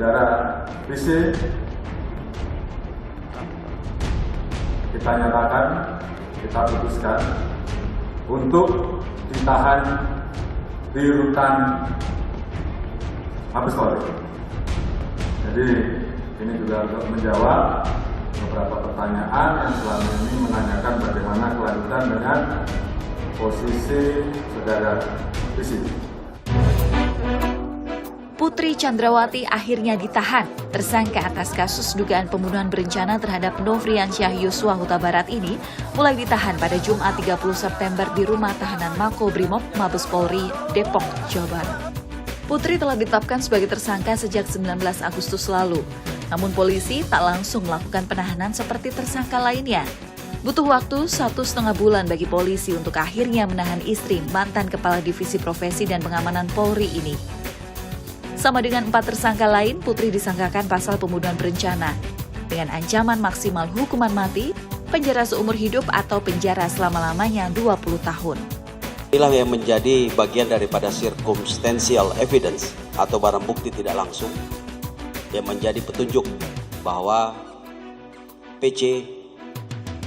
saudara Rizky kita nyatakan, kita putuskan untuk ditahan di rutan Mabes Polri. Jadi ini juga untuk menjawab beberapa pertanyaan yang selama ini menanyakan bagaimana kelanjutan dengan posisi saudara Rizky. Putri Chandrawati akhirnya ditahan. Tersangka atas kasus dugaan pembunuhan berencana terhadap Nofriansyah Yosua Huta Barat ini mulai ditahan pada Jumat 30 September di rumah tahanan Makobrimob Mabes Polri, Depok, Jawa Barat. Putri telah ditetapkan sebagai tersangka sejak 19 Agustus lalu. Namun polisi tak langsung melakukan penahanan seperti tersangka lainnya. Butuh waktu 1,5 bulan bagi polisi untuk akhirnya menahan istri mantan Kepala Divisi Profesi dan Pengamanan Polri ini. Sama dengan 4 tersangka lain, Putri disangkakan pasal pembunuhan berencana dengan ancaman maksimal hukuman mati, penjara seumur hidup atau penjara selama-lamanya 20 tahun. Inilah yang menjadi bagian daripada circumstantial evidence atau barang bukti tidak langsung yang menjadi petunjuk bahwa PC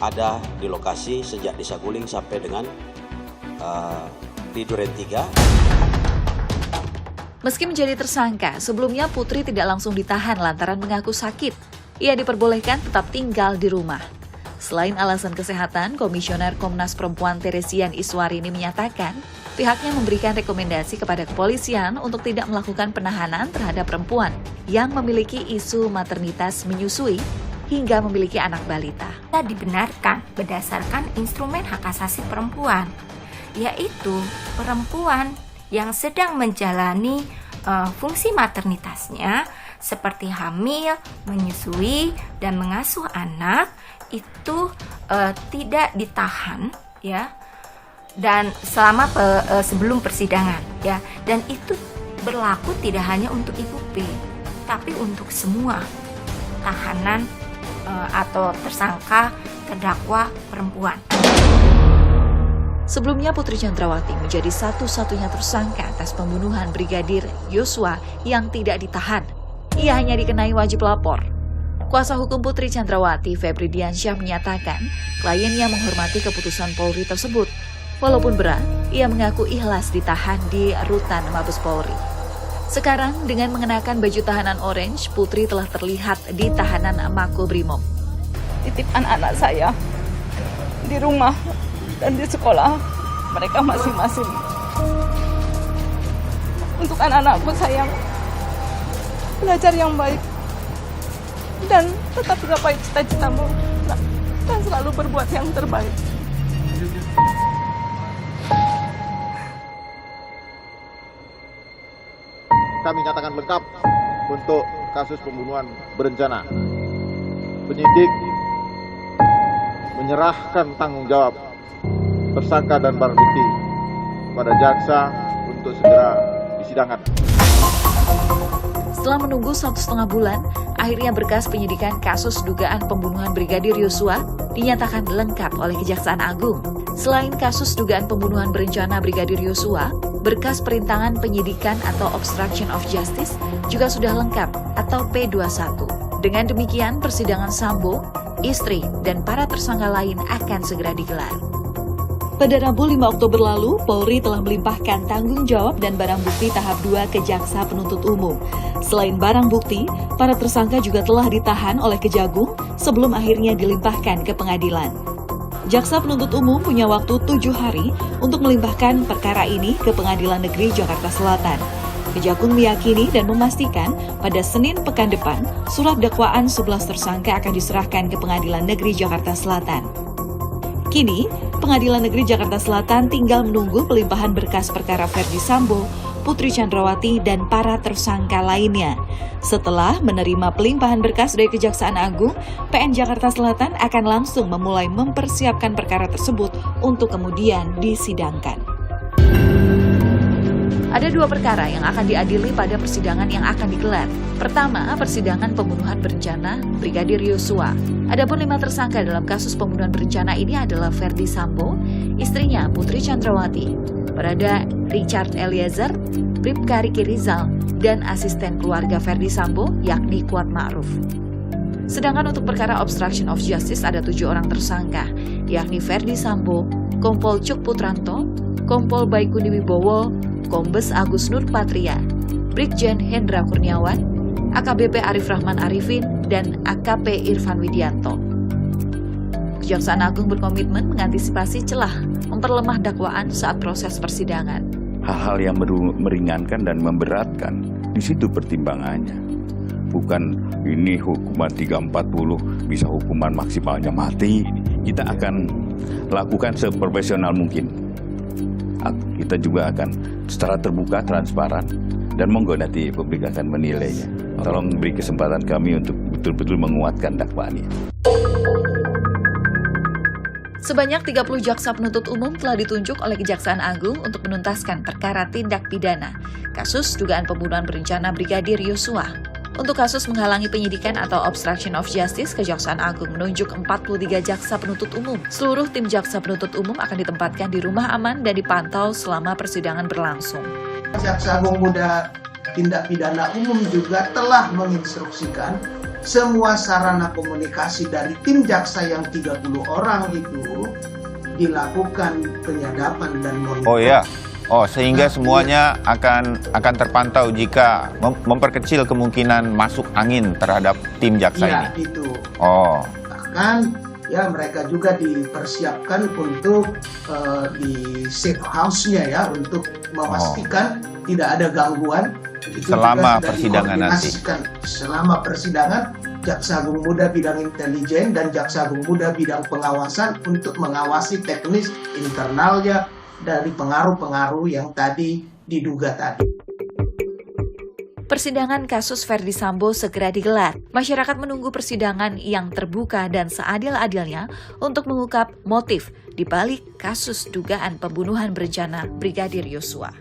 ada di lokasi sejak di Saguling sampai dengan di Duren 3. Meski menjadi tersangka, sebelumnya Putri tidak langsung ditahan lantaran mengaku sakit. Ia diperbolehkan tetap tinggal di rumah. Selain alasan kesehatan, Komisioner Komnas Perempuan Teresian Iswarini menyatakan pihaknya memberikan rekomendasi kepada kepolisian untuk tidak melakukan penahanan terhadap perempuan yang memiliki isu maternitas menyusui hingga memiliki anak balita. Kita dibenarkan berdasarkan instrumen hak asasi perempuan, yaitu perempuan yang sedang menjalani fungsi maternitasnya seperti hamil, menyusui, dan mengasuh anak itu tidak ditahan ya, dan selama sebelum persidangan ya, dan itu berlaku tidak hanya untuk Ibu P, tapi untuk semua tahanan atau tersangka terdakwa perempuan. Sebelumnya Putri Chandrawati menjadi satu-satunya tersangka atas pembunuhan Brigadir Yosua yang tidak ditahan. Ia hanya dikenai wajib lapor. Kuasa hukum Putri Chandrawati, Febri Diansyah, menyatakan kliennya menghormati keputusan Polri tersebut. Walaupun berat, ia mengaku ikhlas ditahan di rutan Mabes Polri. Sekarang dengan mengenakan baju tahanan orange, Putri telah terlihat di tahanan Makobrimob. Titip anak-anak saya di rumah dan di sekolah mereka masing-masing. Untuk anak-anakku saya belajar yang baik dan tetap gapai cita-citamu dan selalu berbuat yang terbaik. Kami nyatakan lengkap untuk kasus pembunuhan berencana. Penyidik menyerahkan tanggung jawab tersangka dan barang bukti pada jaksa untuk segera disidangkan. Setelah menunggu 1,5 bulan, akhirnya berkas penyidikan kasus dugaan pembunuhan Brigadir Yosua dinyatakan lengkap oleh Kejaksaan Agung. Selain kasus dugaan pembunuhan berencana Brigadir Yosua, berkas perintangan penyidikan atau obstruction of justice juga sudah lengkap atau P21. Dengan demikian, persidangan Sambo, istri, dan para tersangka lain akan segera digelar. Pada Rabu 5 Oktober lalu, Polri telah melimpahkan tanggung jawab dan barang bukti tahap 2 ke Jaksa Penuntut Umum. Selain barang bukti, para tersangka juga telah ditahan oleh Kejagung sebelum akhirnya dilimpahkan ke pengadilan. Jaksa Penuntut Umum punya waktu 7 hari untuk melimpahkan perkara ini ke Pengadilan Negeri Jakarta Selatan. Kejagung meyakini dan memastikan pada Senin pekan depan, surat dakwaan 11 tersangka akan diserahkan ke Pengadilan Negeri Jakarta Selatan. Kini, Pengadilan Negeri Jakarta Selatan tinggal menunggu pelimpahan berkas perkara Ferdi Sambo, Putri Chandrawati, dan para tersangka lainnya. Setelah menerima pelimpahan berkas dari Kejaksaan Agung, PN Jakarta Selatan akan langsung memulai mempersiapkan perkara tersebut untuk kemudian disidangkan. Ada 2 perkara yang akan diadili pada persidangan yang akan digelar. Pertama, persidangan pembunuhan berencana Brigadir Yosua. Adapun 5 tersangka dalam kasus pembunuhan berencana ini adalah Ferdi Sambo, istrinya Putri Chandrawati, Barada Richard Eliezer, Bribka Riki Rizal, dan asisten keluarga Ferdi Sambo yakni Kuat Ma'ruf. Sedangkan untuk perkara obstruction of justice ada 7 orang tersangka, yakni Ferdi Sambo, Kompol Cuk Putranto, Kompol Baikuni Wibowo, Kombes Agus Nur Patria, Brigjen Hendra Kurniawan, AKBP Arif Rahman Arifin, dan AKP Irfan Widianto. Kejaksaan Agung berkomitmen mengantisipasi celah memperlemah dakwaan saat proses persidangan. Hal-hal yang meringankan dan memberatkan, di situ pertimbangannya. Bukan ini hukuman 340, bisa hukuman maksimalnya mati. Kita akan lakukan seprofesional mungkin. Kita juga akan secara terbuka, transparan, dan monggo nanti publik akan menilainya. Tolong beri kesempatan kami untuk betul-betul menguatkan dakwaan ini. Sebanyak 30 jaksa penuntut umum telah ditunjuk oleh Kejaksaan Agung untuk menuntaskan perkara tindak pidana kasus dugaan pembunuhan berencana Brigadir Yosua. Untuk kasus menghalangi penyidikan atau obstruction of justice, Kejaksaan Agung menunjuk 43 jaksa penuntut umum. Seluruh tim jaksa penuntut umum akan ditempatkan di rumah aman dan dipantau selama persidangan berlangsung. Jaksa Agung Muda Tindak Pidana Umum juga telah menginstruksikan semua sarana komunikasi dari tim jaksa yang 30 orang itu dilakukan penyadapan dan monitoring. Oh ya, sehingga semuanya akan terpantau jika memperkecil kemungkinan masuk angin terhadap tim jaksa ini. Iya, itu. Oh. Bahkan ya mereka juga dipersiapkan untuk di safe house-nya ya untuk memastikan tidak ada gangguan. Itu selama persidangan nanti. Selama persidangan, Jaksa Agung Muda Bidang Intelijen dan Jaksa Agung Muda Bidang Pengawasan untuk mengawasi teknis internalnya dari pengaruh-pengaruh yang tadi diduga tadi. Persidangan kasus Ferdi Sambo segera digelar. Masyarakat menunggu persidangan yang terbuka dan seadil-adilnya untuk mengungkap motif di balik kasus dugaan pembunuhan berencana Brigadir Yosua.